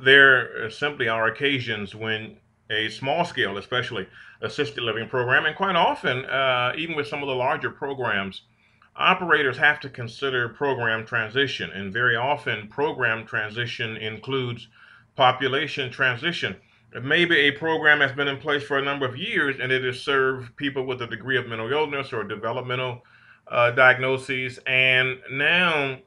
there simply are occasions when a small scale, especially assisted living program, and quite often, even with some of the larger programs, operators have to consider program transition. And very often, program transition includes population transition. Maybe a program has been in place for a number of years and it has served people with a degree of mental illness or developmental diagnoses, and now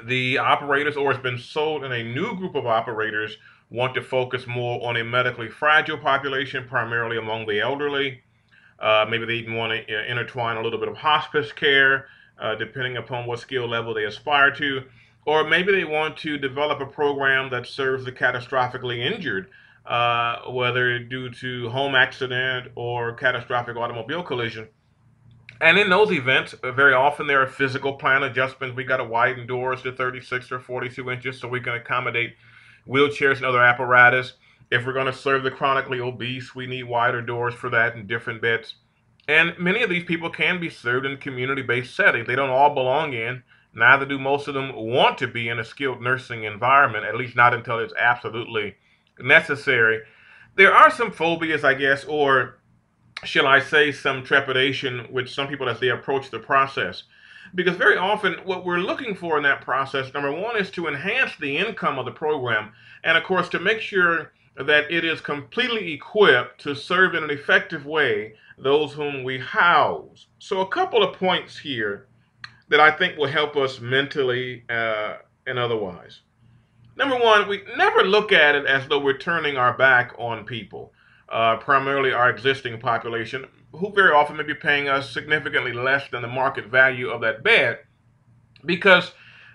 the operators, or it's been sold, and a new group of operators want to focus more on a medically fragile population, primarily among the elderly. Maybe they even want to intertwine a little bit of hospice care, depending upon what skill level they aspire to. Or maybe they want to develop a program that serves the catastrophically injured, whether due to home accident or catastrophic automobile collision. And in those events, very often there are physical plan adjustments. We got to widen doors to 36 or 42 inches so we can accommodate wheelchairs and other apparatus. If we're going to serve the chronically obese, we need wider doors for that and different beds. And many of these people can be served in community-based settings. They don't all belong in, neither do most of them want to be in a skilled nursing environment, at least not until it's absolutely necessary. There are some phobias, I guess, or shall I say, some trepidation with some people as they approach the process. Because very often, what we're looking for in that process, number one, is to enhance the income of the program, and of course, to make sure that it is completely equipped to serve in an effective way those whom we house. So, a couple of points here that I think will help us mentally and otherwise. Number one, we never look at it as though we're turning our back on people, primarily our existing population, who very often may be paying us significantly less than the market value of that bed. Because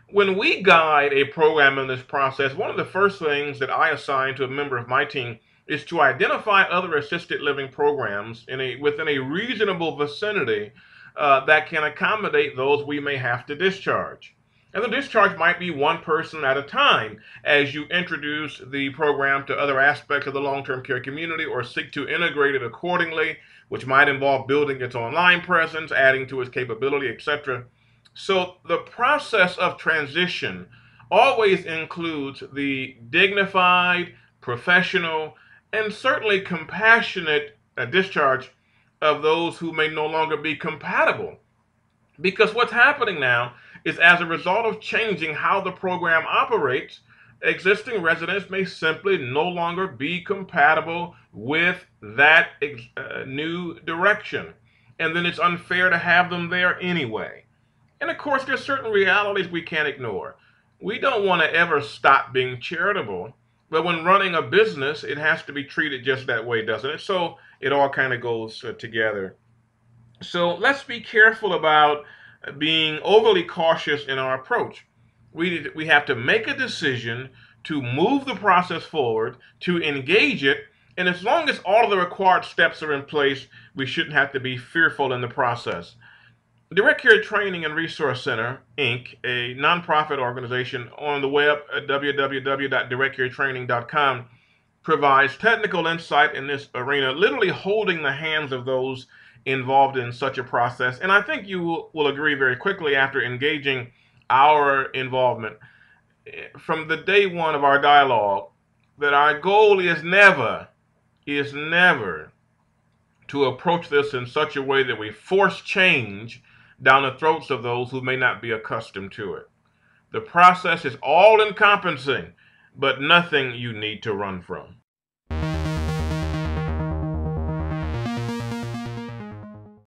when we guide a program in this process, one of the first things that I assign to a member of my team is to identify other assisted living programs within a reasonable vicinity that can accommodate those we may have to discharge. And the discharge might be one person at a time as you introduce the program to other aspects of the long-term care community or seek to integrate it accordingly, which might involve building its online presence, adding to its capability, etc. So the process of transition always includes the dignified, professional, and certainly compassionate discharge of those who may no longer be compatible. Because what's happening now is, as a result of changing how the program operates, existing residents may simply no longer be compatible with that new direction. And then it's unfair to have them there anyway. And of course, there's certain realities we can't ignore. We don't want to ever stop being charitable, but when running a business, it has to be treated just that way, doesn't it? So it all kind of goes together. So let's be careful about being overly cautious in our approach. We have to make a decision to move the process forward, to engage it, and as long as all of the required steps are in place, we shouldn't have to be fearful in the process. Direct Care Training and Resource Center, Inc., a nonprofit organization on the web at www.directcaretraining.com, provides technical insight in this arena, literally holding the hands of those involved in such a process. And I think you will agree very quickly after engaging our involvement from the day one of our dialogue that our goal is never to approach this in such a way that we force change down the throats of those who may not be accustomed to it. The process is all encompassing, but nothing you need to run from.